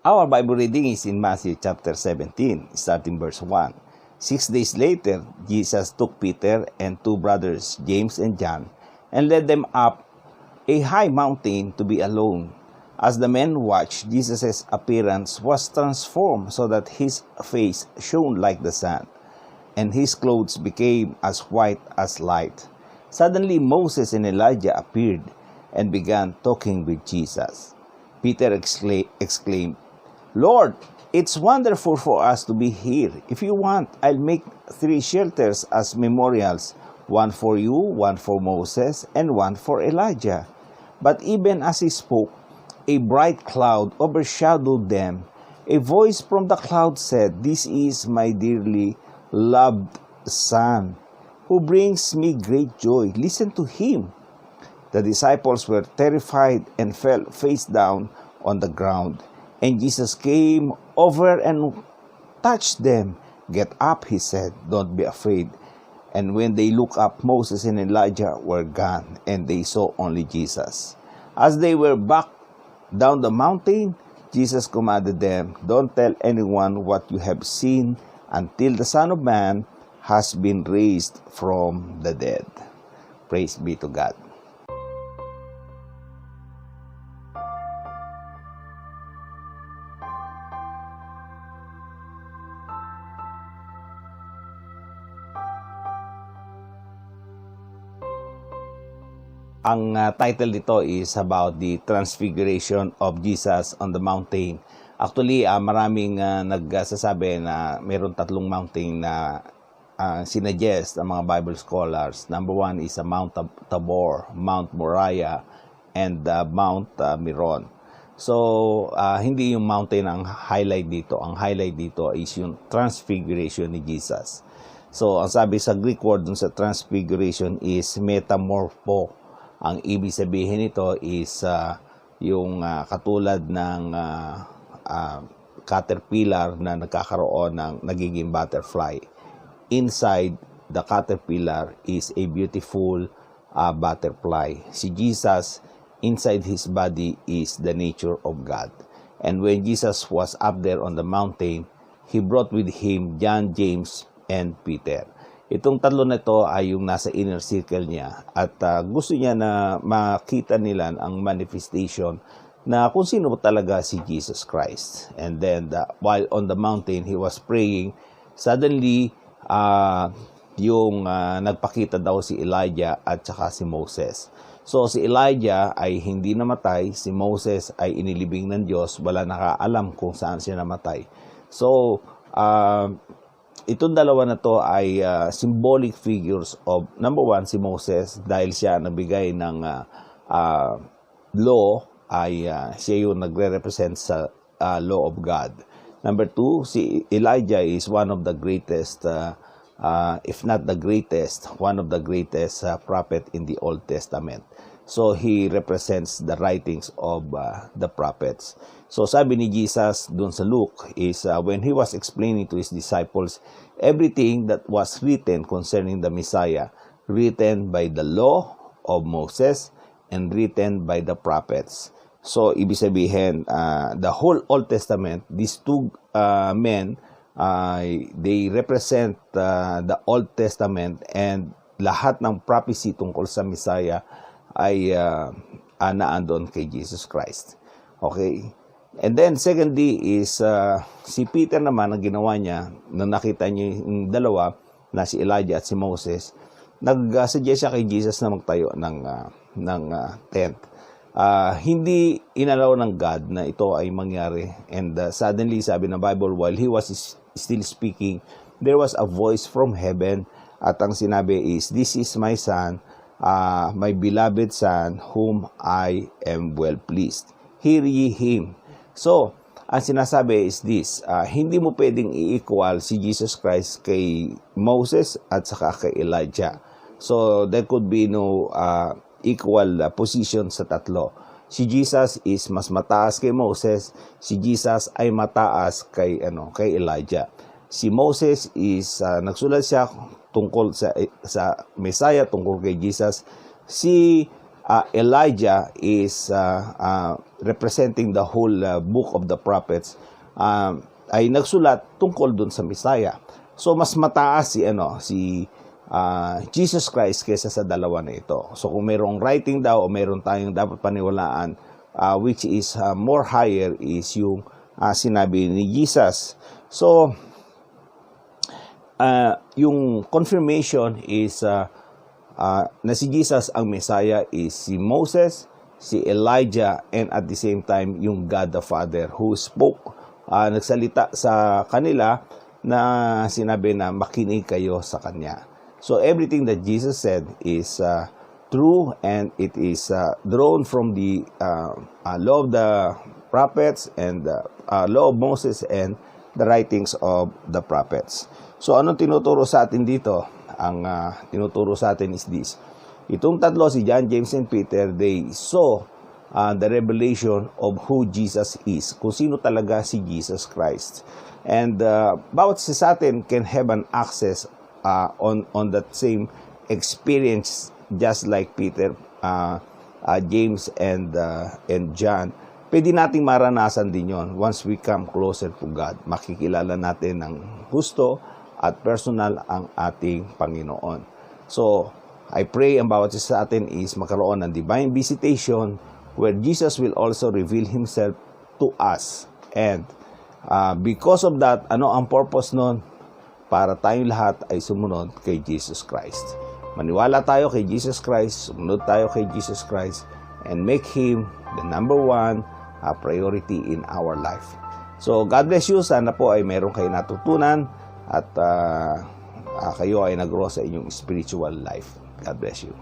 Our Bible reading is in Matthew chapter 17, starting verse 1. 6 days later, Jesus took Peter and two brothers, James and John, and led them up a high mountain to be alone. As the men watched, Jesus' appearance was transformed so that his face shone like the sun, and his clothes became as white as light. Suddenly Moses and Elijah appeared and began talking with Jesus. Peter exclaimed, "Lord, it's wonderful for us to be here. If you want, I'll make 3 shelters as memorials, one for you, one for Moses, and one for Elijah." But even as he spoke, a bright cloud overshadowed them. A voice from the cloud said, "This is my dearly loved Son, who brings me great joy. Listen to him." The disciples were terrified and fell face down on the ground. And Jesus came over and touched them. "Get up," he said. "Don't be afraid." And when they looked up, Moses and Elijah were gone, and they saw only Jesus. As they were back down the mountain, Jesus commanded them, "Don't tell anyone what you have seen until the Son of Man has been raised from the dead." Praise be to God. Ang title nito is about the transfiguration of Jesus on the mountain. Actually, maraming nagsasabi na mayroon 3 mountain na sinuggest ang mga Bible scholars. Number 1 is Mount Tabor, Mount Moriah, and Mount Meron. So, hindi yung mountain ang highlight dito. Ang highlight dito is yung transfiguration ni Jesus. So, ang sabi sa Greek word dun sa transfiguration is metamorpho. Ang ibig sabihin nito is yung katulad ng caterpillar na nagkakaroon ng nagiging butterfly. Inside the caterpillar is a beautiful butterfly. Si Jesus, inside his body is the nature of God. And when Jesus was up there on the mountain, he brought with him John, James, and Peter. Itong 3 na ito ay yung nasa inner circle niya at gusto niya na makita nila ang manifestation na kung sino talaga si Jesus Christ. And then while on the mountain, he was praying. Suddenly, nagpakita daw si Elijah at saka si Moses. So si Elijah ay hindi namatay, si Moses ay inilibing ng Diyos, wala nakaalam kung saan siya namatay. So, itong dalawa na to ay symbolic figures of, number 1, si Moses, dahil siya nagbigay ng law, ay siya yung nagre-represent sa law of God. Number 2, si Elijah is one of the greatest, if not the greatest, one of the greatest prophet in the Old Testament. So, he represents the writings of the prophets. So, sabi ni Jesus dun sa Luke is when he was explaining to his disciples everything that was written concerning the Messiah, written by the law of Moses and written by the prophets. So, ibig sabihin, the whole Old Testament, these 2 men, they represent the Old Testament, and lahat ng prophecy tungkol sa Messiah ay naandon kay Jesus Christ. Okay? And then, secondly is, si Peter naman, ang ginawa niya, nung nakita niya yung dalawa, na si Elijah at si Moses, nag-suggest siya kay Jesus na magtayo ng tent. Hindi inalaw ng God na ito ay mangyari. And suddenly, sabi ng Bible, while he was still speaking, there was a voice from heaven, at ang sinabi is, "This is my Son, my beloved Son, whom I am well pleased. Hear ye him." So, ang sinasabi is this, hindi mo pwedeng i-equal si Jesus Christ kay Moses at saka kay Elijah. So, there could be no equal position sa 3. Si Jesus is mas mataas kay Moses, si Jesus ay mataas kay Elijah. Si Moses is nagsulat siya tungkol sa Messiah, tungkol kay Jesus. Si Elijah is representing the whole book of the prophets, ay nagsulat tungkol dun sa Messiah. So mas mataas si Jesus Christ kaysa sa dalawa na ito. So kung mayroong writing daw o mayroon tayong dapat paniwalaan, which is more higher, is yung sinabi ni Jesus. So yung confirmation is na si Jesus ang Messiah is si Moses, si Elijah, and at the same time yung God the Father who spoke, nagsalita sa kanila na sinabi na makinig kayo sa Kanya. So everything that Jesus said is true, and it is drawn from the law of the prophets and the law of Moses and the writings of the prophets. So anong tinuturo sa atin dito? Ang tinuturo sa atin is this. Itong tatlo, si John, James, and Peter, they saw the revelation of who Jesus is, kung sino talaga si Jesus Christ. And bawat isa sa atin can have an access on that same experience, just like Peter, James, and John. Pwede nating maranasan din yon once we come closer to God. Makikilala natin ng husto at personal ang ating Panginoon. So, I pray ang bawat isa sa atin is magkaroon ng divine visitation where Jesus will also reveal Himself to us. And because of that, ano ang purpose nun? Para tayong lahat ay sumunod kay Jesus Christ. Maniwala tayo kay Jesus Christ, sumunod tayo kay Jesus Christ, and make Him the number one priority in our life. So, God bless you. Sana po ay meron kayo natutunan at kayo ay nag-grow sa inyong spiritual life. God bless you.